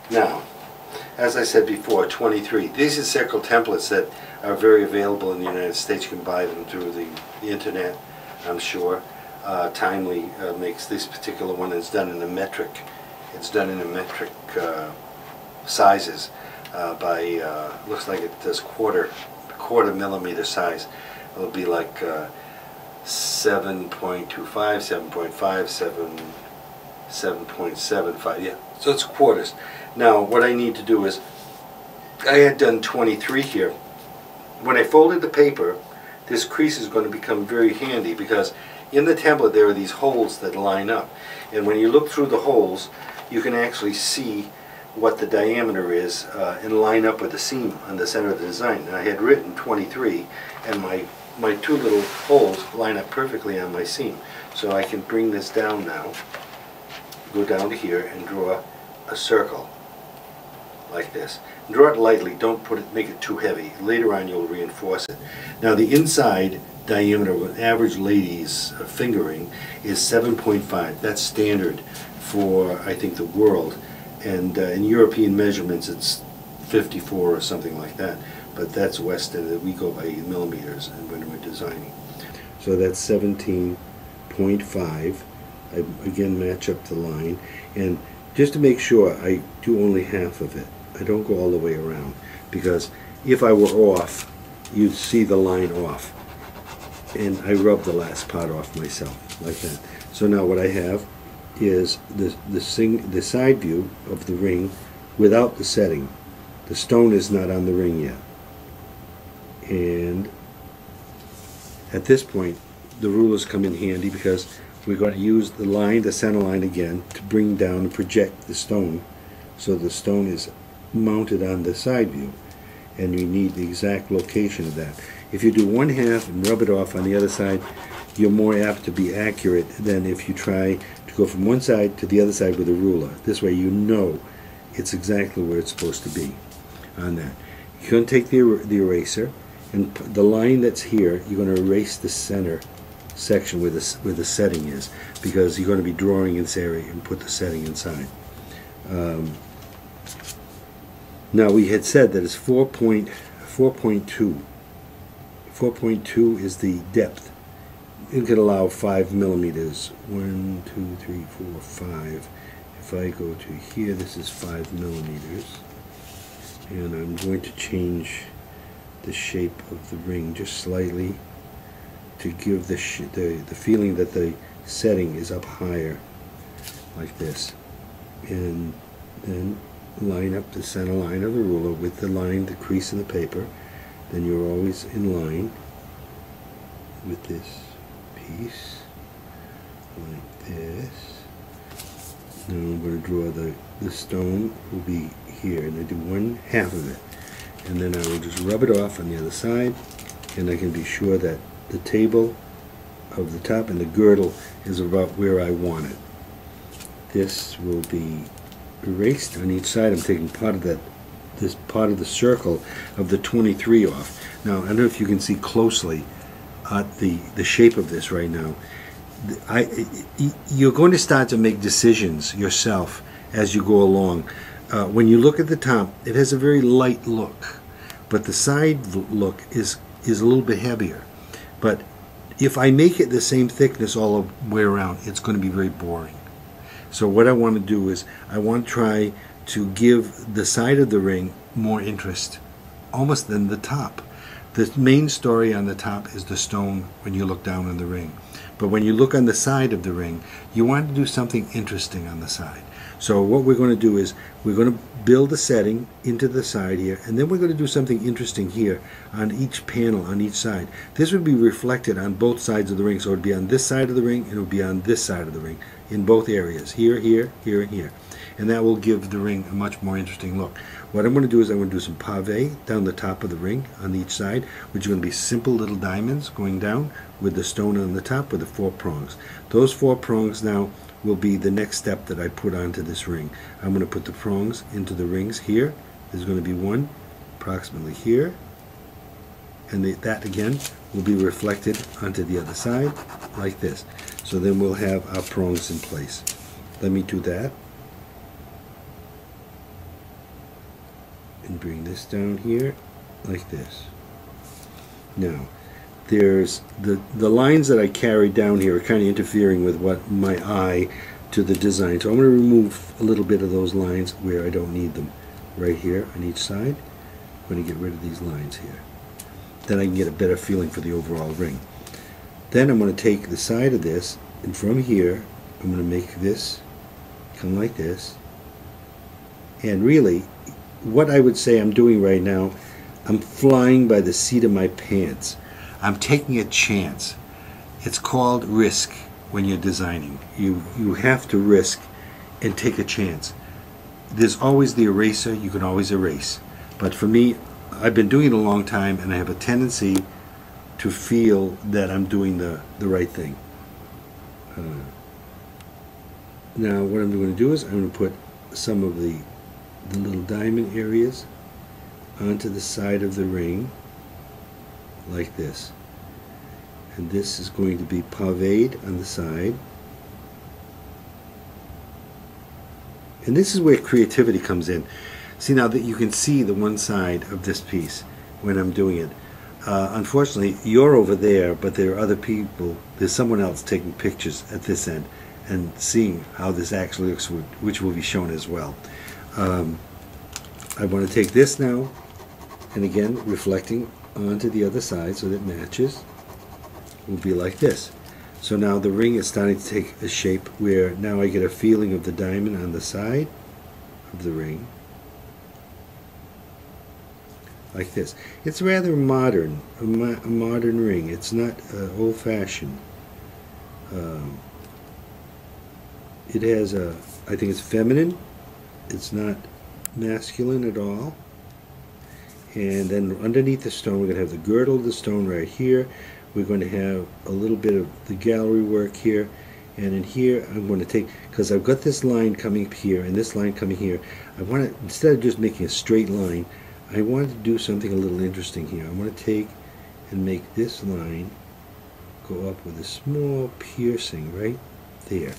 Now, as I said before, 23. These are circle templates that are very available in the United States. You can buy them through the internet, I'm sure. Timely makes this particular one. It's done in a metric. It's done in a metric sizes by, looks like it does quarter millimeter size. It'll be like 7.25, 7.5, 7.75, yeah. So it's quarters. Now what I need to do is, I had done 23 here. When I folded the paper, this crease is going to become very handy because in the template there are these holes that line up. And when you look through the holes, you can actually see what the diameter is and line up with the seam on the center of the design. And I had written 23, and my two little holes line up perfectly on my seam. So I can bring this down now, go down to here and draw a circle like this. Draw it lightly, don't make it too heavy. Later on you'll reinforce it. Now the inside diameter of an average lady's fingering is 7.5. That's standard for, I think, the world. And in European measurements it's 54 or something like that. But that's Western. We go by millimeters when we're designing. So that's 17.5. I again match up the line, and just to make sure I do only half of it. I don't go all the way around, because if I were off, you'd see the line off, and I rub the last part off myself like that. So now what I have is the side view of the ring without the setting. The stone is not on the ring yet, and at this point the rulers come in handy because we're going to use the line, the center line again, to bring down and project the stone, so the stone is mounted on the side view, and we need the exact location of that. If you do one half and rub it off on the other side, you're more apt to be accurate than if you try to go from one side to the other side with a ruler. This way you know it's exactly where it's supposed to be on that. You're going to take the eraser, and the line that's here, you're going to erase the center section where the setting is, because you're going to be drawing in this area and put the setting inside. Now we had said that it's 4.2. 4.2 is the depth. You can allow 5 millimeters. 1, 2, 3, 4, 5. If I go to here, this is 5 millimeters, and I'm going to change the shape of the ring just slightly to give the feeling that the setting is up higher, like this. And then line up the center line of the ruler with the line, the crease in the paper. Then you're always in line with this piece, like this. Now I'm going to draw the stone will be here, and I do one half of it. And then I will just rub it off on the other side, and I can be sure that the table of the top and the girdle is about where I want it. This will be erased on each side. I'm taking part of that, this part of the circle of the 23 off. Now I don't know if you can see closely at the shape of this right now. You're going to start to make decisions yourself as you go along. When you look at the top, it has a very light look, but the side look is a little bit heavier. But if I make it the same thickness all the way around, it's going to be very boring. So what I want to do is I want to try to give the side of the ring more interest, almost than the top. The main story on the top is the stone when you look down on the ring. But when you look on the side of the ring, you want to do something interesting on the side. So what we're going to do is we're going to build a setting into the side here, and then we're going to do something interesting here on each panel on each side. This would be reflected on both sides of the ring, so it would be on this side of the ring and it would be on this side of the ring in both areas, here, here, here, and here. And that will give the ring a much more interesting look. What I'm going to do is I'm going to do some pave down the top of the ring on each side, which are going to be simple little diamonds going down with the stone on the top with the 4 prongs. Those 4 prongs now will be the next step that I put onto this ring. I'm going to put the prongs into the rings here. There's going to be one approximately here, and that again will be reflected onto the other side like this. So then we'll have our prongs in place. Let me do that. and bring this down here like this. Now, there's the lines that I carried down here are kind of interfering with what my eye to the design. So I'm going to remove a little bit of those lines where I don't need them. Right here on each side, I'm going to get rid of these lines here. Then I can get a better feeling for the overall ring. Then I'm going to take the side of this, and from here, I'm going to make this come like this. And really, what I would say I'm doing right now, I'm flying by the seat of my pants. I'm taking a chance. It's called risk when you're designing. You have to risk and take a chance. There's always the eraser, you can always erase. But for me, I've been doing it a long time, and I have a tendency to feel that I'm doing the right thing. Now what I'm going to do is I'm going to put some of the little diamond areas onto the side of the ring like this. And this is going to be paved on the side. And this is where creativity comes in. See, now that you can see the one side of this piece when I'm doing it. Unfortunately, you're over there, but there are other people. There's someone else taking pictures at this end and seeing how this actually looks, which will be shown as well. I want to take this now, and again, reflecting onto the other side so that it matches. It will be like this. So now the ring is starting to take a shape where now I get a feeling of the diamond on the side of the ring. Like this. It's rather modern, a modern ring. It's not old-fashioned. It has a, I think it's feminine. It's not masculine at all. And then underneath the stone, we're going to have the girdle of the stone right here. We're going to have a little bit of the gallery work here. And in here, I'm going to take, because I've got this line coming here and this line coming here, I want to, instead of just making a straight line, I want to do something a little interesting here. I want to take and make this line go up with a small piercing right there.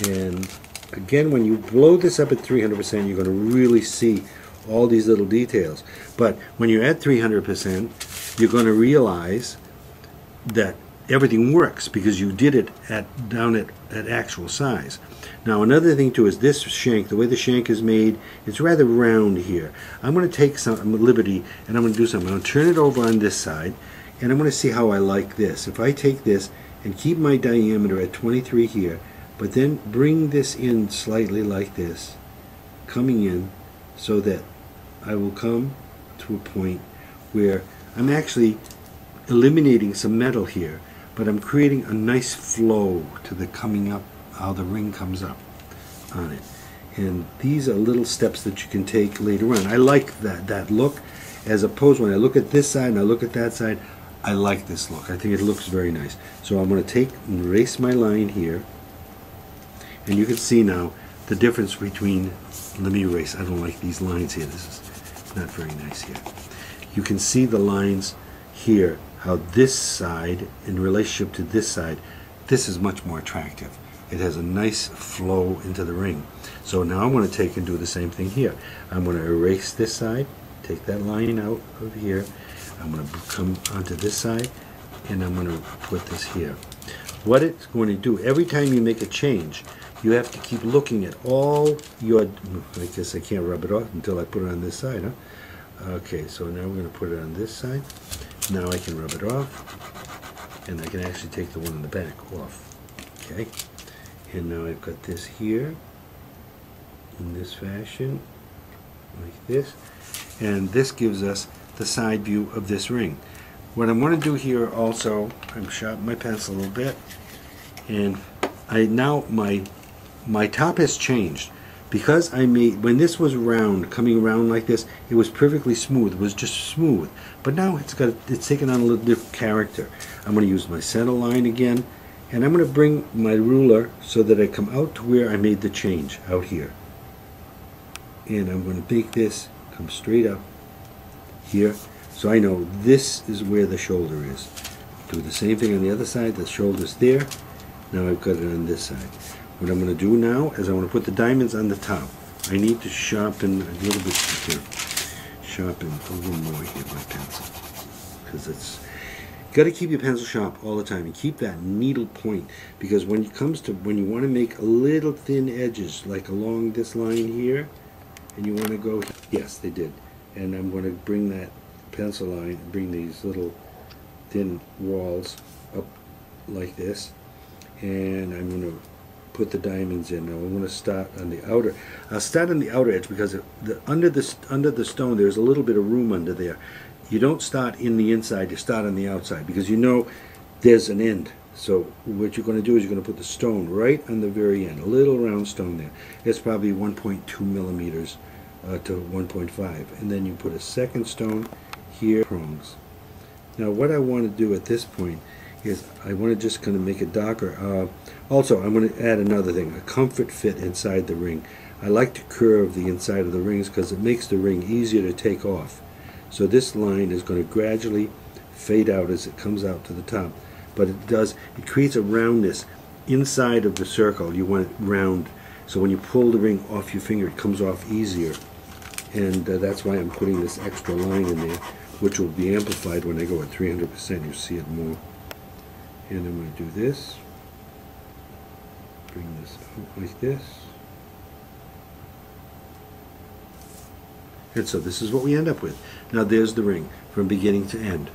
And again, when you blow this up at 300%, you're going to really see all these little details. But when you're at 300%, you're going to realize that everything works because you did it down at actual size. Now another thing too is this shank, the way the shank is made, it's rather round here. I'm going to take some liberty and I'm going to do something. I'm going to turn it over on this side and I'm going to see how I like this. If I take this and keep my diameter at 23 here, but then bring this in slightly like this, coming in so that I will come to a point where I'm actually eliminating some metal here, but I'm creating a nice flow to the coming up, how the ring comes up on it. And these are little steps that you can take later on. I like that look, as opposed when I look at this side and I look at that side, I like this look. I think it looks very nice. So I'm going to take and erase my line here, and you can see now the difference between, let me erase, I don't like these lines here, this is not very nice here. You can see the lines here, how this side in relationship to this side, this is much more attractive. It has a nice flow into the ring. So now I'm going to take and do the same thing here. I'm going to erase this side, take that line out of here. I'm going to come onto this side, and I'm going to put this here. What it's going to do, every time you make a change, you have to keep looking at all your, I guess I can't rub it off until I put it on this side, huh? Okay, so now we're going to put it on this side. Now I can rub it off, and I can actually take the one in the back off. Okay, and now I've got this here in this fashion, like this, and this gives us the side view of this ring. What I'm going to do here also, I'm sharpening my pencil a little bit, and now my top has changed. Because I made, when this was round, coming around like this, it was perfectly smooth. It was just smooth. But now it's taken on a little different character. I'm going to use my center line again, and I'm going to bring my ruler so that I come out to where I made the change, out here. And I'm going to make this come straight up here, so I know this is where the shoulder is. Do the same thing on the other side. The shoulder's there. Now I've got it on this side. What I'm going to do now is I want to put the diamonds on the top. I need to sharpen a little bit here. sharpen a little more here my pencil, because it's got to keep your pencil sharp all the time and keep that needle point, because when you want to make little thin edges like along this line here, and you want to go, yes, they did, and I'm going to bring that pencil line, bring these little thin walls up like this, and I'm going to put the diamonds in. Now I'm going to start on the outer. I'll start on the outer edge because under the stone there's a little bit of room under there. You don't start in the inside, you start on the outside, because you know there's an end. So what you're going to do is you're going to put the stone right on the very end, a little round stone there. It's probably 1.2 millimeters to 1.5, and then you put a second stone here, prongs. Now what I want to do at this point is I want to just kind of make it darker. Also, I'm going to add another thing, a comfort fit inside the ring. I like to curve the inside of the rings because it makes the ring easier to take off. So this line is going to gradually fade out as it comes out to the top, but it creates a roundness inside of the circle. You want it round, so when you pull the ring off your finger it comes off easier, and that's why I'm putting this extra line in there, which will be amplified when I go at 300%. You see it more. And I'm going to do this, bring this out like this, and so this is what we end up with. Now there's the ring from beginning to end.